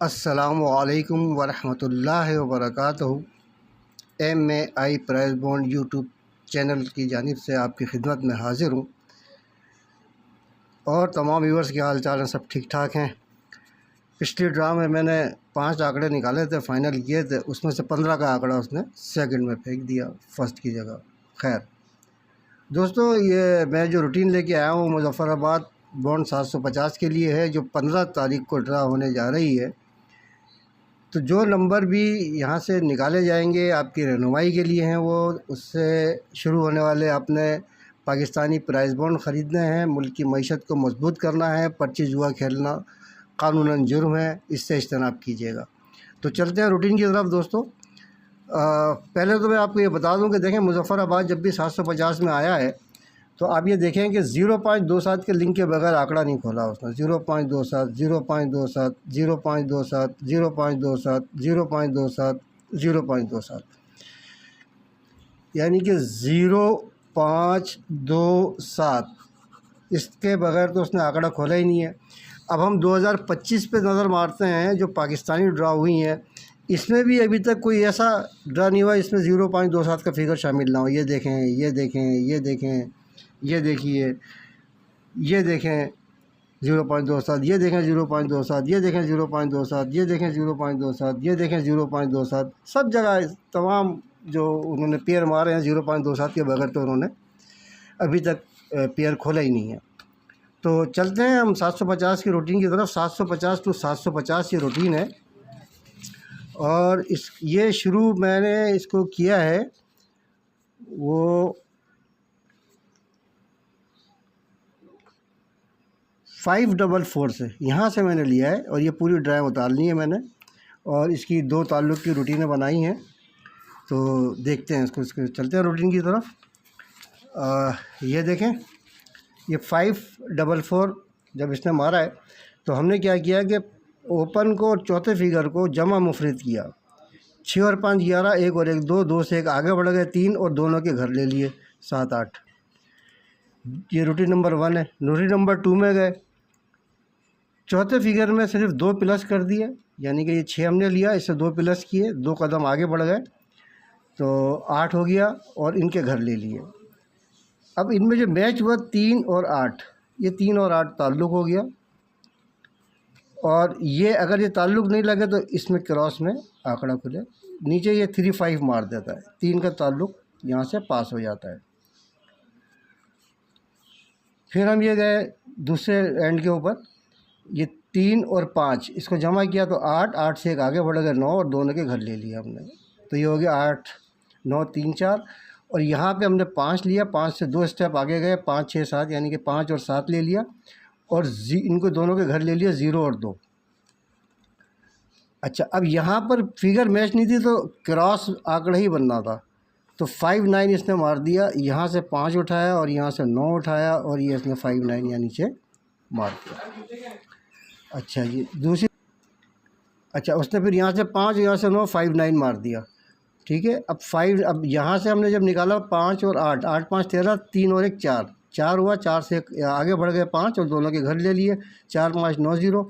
अस्सलामुअलैकुम वरहमतुल्लाहि वबरकातुहू। MAI price bond YouTube channel की जानिब से आपकी खिदमत में हाज़िर हूँ और तमाम व्यूअर्स के हाल चाल हैं, सब ठीक ठाक हैं। पिछली ड्रा में मैंने 5 आंकड़े निकाले थे, फाइनल किए थे, उसमें से 15 का आंकड़ा उसने सेकंड में फेंक दिया फर्स्ट की जगह। खैर दोस्तों, ये मैं जो रूटीन लेके आया हूँ मुज़फ़्फ़राबाद बॉन्ड 750 के लिए है, जो 15 तारीख को ड्रा होने जा रही है। तो जो नंबर भी यहाँ से निकाले जाएंगे आपकी रहनुमाई के लिए हैं, वो उससे शुरू होने वाले आपने पाकिस्तानी प्राइस बॉन्ड ख़रीदने हैं। मुल्क की मईशत को मजबूत करना है। पर्ची जुआ खेलना कानूनन जुर्म है, इससे इज्तनाब कीजिएगा। तो चलते हैं रूटीन की तरफ दोस्तों। पहले तो मैं आपको ये बता दूं कि देखें, मुज़फ़्फ़राबाद जब भी 750 में आया है तो आप ये देखें कि 0.27 के लिंक के बगैर आंकड़ा नहीं खोला उसने। 0.27, 0.27, 0.27, 0.27, 0.27, 0.27, यानी कि 0.27 इसके बगैर तो उसने आंकड़ा खोला ही नहीं है। अब हम 2025 पे नज़र मारते हैं, जो पाकिस्तानी ड्रा हुई हैं, इसमें भी अभी तक कोई ऐसा ड्रा नहीं हुआ इसमें 0.27 का फिगर शामिल ना हो। ये देखें, ये देखें, ये देखें, ये देखिए, ये देखें 0.27, ये देखें 0.27, ये देखें 0.27, ये देखें 0.27, ये देखें 0.27। सब जगह तमाम जो उन्होंने पेयर मारे हैं 0.27 के बगैर, तो उन्होंने अभी तक पेयर खोला ही नहीं है। तो चलते हैं हम 750 की रूटीन की तरफ। 750 टू 750 ये रूटीन है और ये शुरू मैंने इसको किया है वो 544 से, यहाँ से मैंने लिया है और ये पूरी ड्राइव उतारनी है मैंने, और इसकी 2 ताल्लुक़ की रूटीनें बनाई हैं। तो देखते हैं इसको चलते हैं रूटीन की तरफ। ये देखें, ये 544 जब इसने मारा है तो हमने क्या किया कि ओपन को और चौथे फिगर को जमा मुफरिद किया। 6 और 5 11, 1 और 1 2, 2 से 1 आगे बढ़ गए 3 और दोनों के घर ले लिए 7 8। ये रूटीन नंबर 1 है। रूटीन नंबर 2 में गए, चौथे फिगर में सिर्फ 2 प्लस कर दिए, यानी कि ये 6 हमने लिया, इससे 2 प्लस किए, 2 कदम आगे बढ़ गए तो 8 हो गया और इनके घर ले लिए। अब इनमें जो मैच हुआ 3 और 8, ये 3 और 8 ताल्लुक़ हो गया, और ये अगर ये ताल्लुक़ नहीं लगे तो इसमें क्रॉस में आंकड़ा खुले। नीचे ये 3 5 मार देता है, 3 का ताल्लुक़ यहाँ से पास हो जाता है। फिर हम ये गए दूसरे एंड के ऊपर, ये 3 और 5 इसको जमा किया तो 8, 8 से 1 आगे बढ़ गए 9 और दोनों के घर ले लिया हमने। तो ये हो गया 8 9 3 4, और यहाँ पे हमने 5 लिया, 5 से 2 स्टेप आगे गए 5 6 7, यानी कि 5 और 7 ले लिया और इनको दोनों के घर ले लिया 0 और 2। अच्छा, अब यहाँ पर फिगर मैच नहीं थी तो क्रॉस आंकड़ा ही बनना था, तो 5 9 इसने मार दिया। यहाँ से 5 उठाया और यहाँ से 9 उठाया और ये इसने 5 9 यहाँ नीचे मार दिया। अच्छा, ये दूसरी, अच्छा उसने फिर यहाँ से 5, यहाँ से 9, 5 9 मार दिया। ठीक है, अब यहाँ से हमने जब निकाला 5 और 8, 8 5 13, 3 और 1 4, 4 हुआ, 4 से आगे बढ़ गए 5 और दोनों के घर ले लिए 4 5 9 0।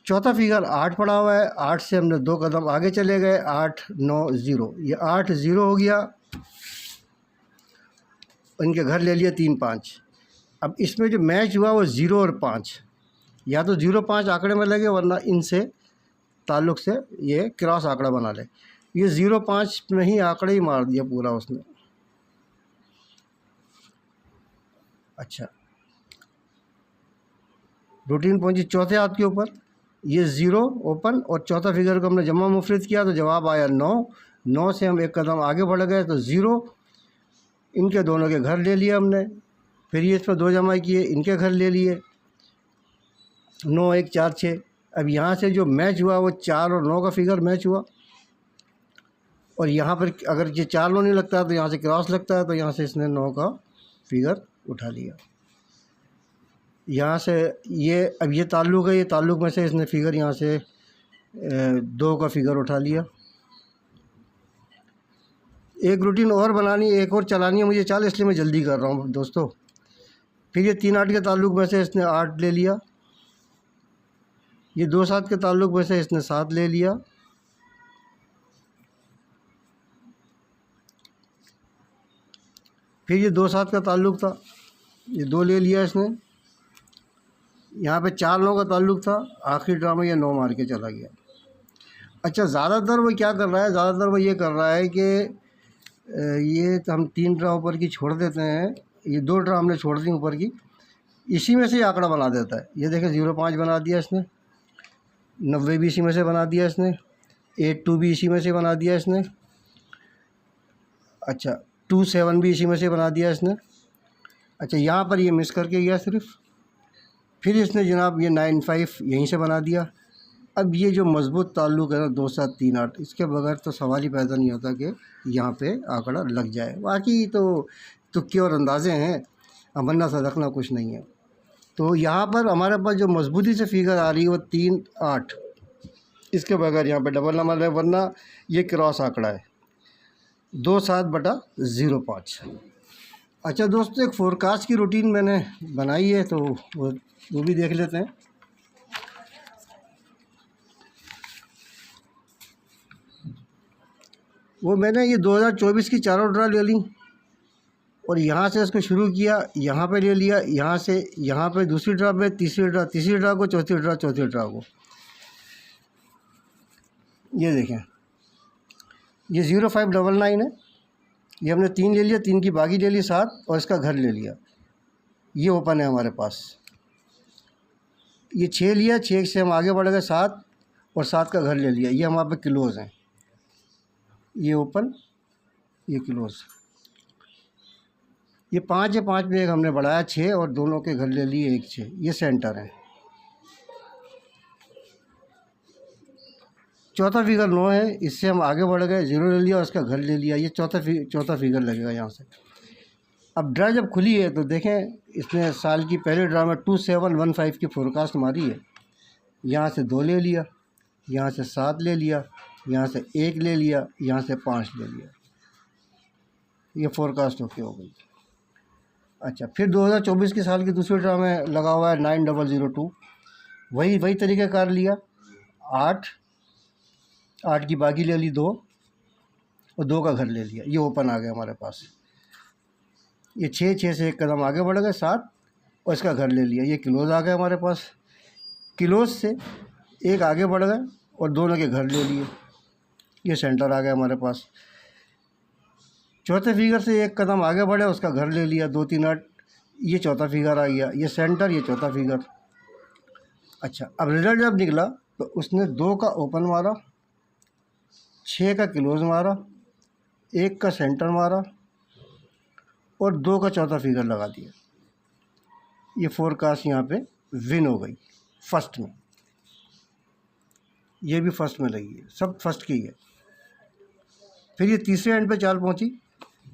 चौथा फिगर 8 पड़ा हुआ है, 8 से हमने 2 कदम आगे चले गए 8 9 0, ये 8 0 हो गया, इनके घर ले लिए 3 5। अब इसमें जो मैच हुआ वो 0 और 5, या तो 0 5 आंकड़े में लगे वरना इनसे ताल्लुक़ से ये क्रॉस आंकड़ा बना ले। ये 0 5 में ही आंकड़ा ही मार दिया पूरा उसने। अच्छा, रूटीन पहुंची चौथे हाथ के ऊपर, ये 0 ओपन और चौथा फिगर को हमने जमा मुफरिद किया तो जवाब आया 9। 9 से हम 1 कदम आगे बढ़ गए तो 0, इनके दोनों के घर ले लिए हमने। फिर ये इसमें 2 जमा किए, इनके घर ले लिए 9 1 4 6। अब यहाँ से जो मैच हुआ वो 4 और 9 का फिगर मैच हुआ, और यहाँ पर अगर ये 4 9 नहीं लगता है तो यहाँ से क्रॉस लगता है, तो यहाँ से इसने 9 का फिगर उठा लिया। यहाँ से ये, अब ये ताल्लुक़ है, ये ताल्लुक़ में से इसने फिगर यहाँ से 2 का फिगर उठा लिया। एक रूटीन और बनानी, एक और चलानी है मुझे चाल, इसलिए मैं जल्दी कर रहा हूँ दोस्तों। फिर ये 3 8 के ताल्लुक़ में से इसने 8 ले लिया, ये 2 7 के ताल्लुक में से इसने 7 ले लिया, फिर ये 2 7 का ताल्लुक था, ये 2 ले लिया इसने, यहाँ पे 4 9 का ताल्लुक था, आखिरी ड्रा में ये 9 मार के चला गया। अच्छा, ज़्यादातर वो क्या कर रहा है, ज़्यादातर वो ये कर रहा है कि ये हम 3 ड्रा ऊपर की छोड़ देते हैं, ये 2 ड्रा हमने छोड़ दी ऊपर की, इसी में से ये आंकड़ा बना देता है। ये देखें 0 5 बना दिया इसने, 90 भी इसी में से बना दिया इसने, 8 2 भी इसी में से बना दिया इसने, अच्छा 2 7 भी इसी में से बना दिया इसने। अच्छा, यहाँ पर ये मिस करके गया सिर्फ, फिर इसने जनाब ये 9 5 यहीं से बना दिया। अब ये जो मजबूत ताल्लुक़ है ना 2 7 3 8, इसके बगैर तो सवाल ही पैदा नहीं होता कि यहाँ पे आंकड़ा लग जाए। बाकी तो तुक्के और अंदाज़े हैं, अमन्ना सदकना कुछ नहीं है। तो यहाँ पर हमारे पास जो मजबूती से फिगर आ रही है वो 3 8, इसके बगैर यहाँ पे डबल नंबर है, वरना ये क्रॉस आंकड़ा है 2 7 बटा 0 5। अच्छा दोस्तों, एक फोरकास्ट की रूटीन मैंने बनाई है, तो वो भी देख लेते हैं। वो मैंने ये 2024 की चारों ड्रा ले ली और यहाँ से इसको शुरू किया, यहाँ पे ले लिया, यहाँ से यहाँ पे दूसरी ड्रा पे, तीसरी ड्रा को, चौथी ड्रा को। ये देखें, ये 0 5 9 9 है, ये हमने 3 ले लिया, 3 की बागी ले ली 7 और इसका घर ले लिया, ये ओपन है हमारे पास। ये 6 लिया, 6 से हम आगे बढ़ गए 7 और 7 का घर ले लिया, ये हमारे पे क्लोज़ हैं, ये ओपन, ये क्लोज़। ये 5 है, 5 में एक हमने बढ़ाया 6 और दोनों के घर ले लिए 1 6, ये सेंटर है। चौथा फिगर 9 है, इससे हम आगे बढ़ गए, 0 ले लिया और उसका घर ले लिया, ये चौथा फिगर लगेगा यहाँ से। अब ड्रा जब खुली है तो देखें, इसने साल की पहले ड्रा में 2 7 1 5 की फोरकास्ट मारी है। यहाँ से 2 ले लिया, यहाँ से 7 ले लिया, यहाँ से 1 ले लिया, यहाँ से 5 ले लिया, ये फोरकास्ट ओके हो गई। अच्छा, फिर 2024 के साल की दूसरी ड्रा में लगा हुआ है 9 0 0 2, वही तरीक़ाकार लिया, 8 की बागी ले ली 2 और 2 का घर ले लिया, ये ओपन आ गया हमारे पास। ये 6 से एक कदम आगे बढ़ गए 7 और इसका घर ले लिया, ये क्लोज़ आ गया हमारे पास। क्लोज़ से एक आगे बढ़ गए और दोनों के घर ले लिए, ये सेंटर आ गया हमारे पास। चौथे फिगर से एक कदम आगे बढ़े, उसका घर ले लिया 2 3 8, ये चौथा फिगर आ गया, ये सेंटर, ये चौथा फिगर। अच्छा, अब रिजल्ट जब निकला तो उसने 2 का ओपन मारा, 6 का क्लोज़ मारा, 1 का सेंटर मारा और 2 का चौथा फिगर लगा दिया। ये फोरकास्ट यहाँ पे विन हो गई फर्स्ट में, ये भी फर्स्ट में लगी है, सब फर्स्ट की है। फिर ये तीसरे एंड पे चाल पहुँची,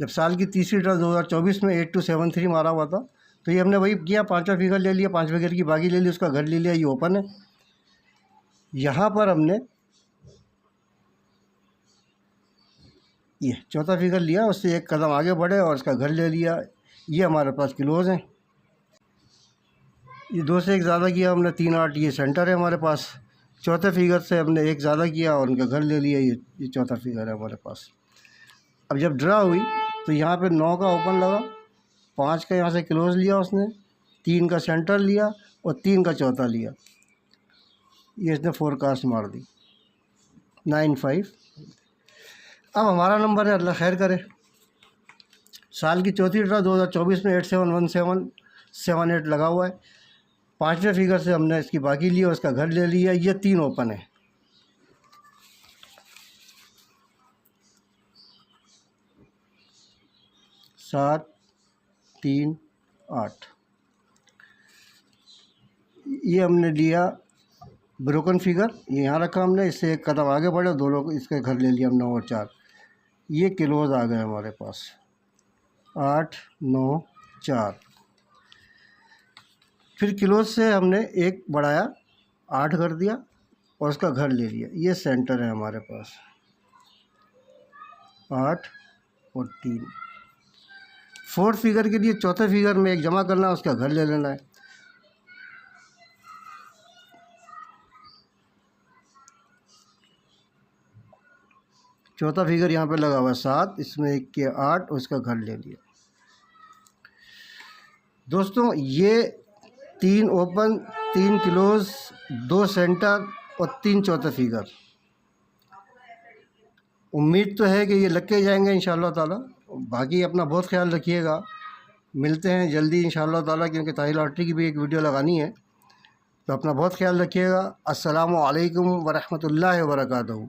जब साल की तीसरी ड्रा 2024 में 8 2 7 3 मारा हुआ था, तो ये हमने वही किया, 5वां फिगर ले लिया, 5 फिगर की बागी ले ली, उसका घर ले लिया, ये ओपन है। यहाँ पर हमने ये चौथा फिगर लिया, उससे एक कदम आगे बढ़े और इसका घर ले लिया, ये हमारे पास क्लोज़ हैं। ये 2 से 1 ज़्यादा किया हमने, 3 8, ये सेंटर है हमारे पास। चौथे फिगर से हमने 1 ज़्यादा किया और उनका घर ले लिया, ये चौथा फिगर है हमारे पास। अब जब ड्रा हुई तो यहाँ पे 9 का ओपन लगा, 5 का यहाँ से क्लोज़ लिया उसने, 3 का सेंटर लिया और 3 का चौथा लिया, ये इसने फोरकास्ट मार दी 9 5। अब हमारा नंबर है, अल्लाह खैर करे। साल की चौथी ड्रा 2024 में 8 7 1 7 7 8 लगा हुआ है, 5वें फिगर से हमने इसकी बाकी ली और उसका घर ले लिया, ये 3 ओपन है। सात 3 8, ये हमने लिया ब्रोकन फिगर, ये यहाँ रखा हमने, इससे एक कदम आगे बढ़े, दोनों को इसके घर ले लिया हम 9 और 4, ये क्लोज़ आ गए हमारे पास 8 9 4। फिर क्लोज़ से हमने एक बढ़ाया, 8 कर दिया और उसका घर ले लिया, ये सेंटर है हमारे पास 8 और 3। फोर्थ फिगर के लिए चौथे फिगर में एक जमा करना है, उसका घर ले लेना है, चौथा फिगर यहाँ पे लगा हुआ 7, इसमें 1 के 8 और इसका घर ले लिया। दोस्तों ये 3 ओपन, 3 क्लोज, 2 सेंटर और 3 चौथे फिगर। उम्मीद तो है कि ये लग के जाएंगे इंशाअल्लाह ताला। बाकी अपना बहुत ख्याल रखिएगा, मिलते हैं जल्दी इंशाअल्लाह ताला, क्योंकि ताई लॉटरी की भी एक वीडियो लगानी है। तो अपना बहुत ख्याल रखिएगा। अस्सलामु अलैकुम व रहमतुल्लाहि व बरकातहू।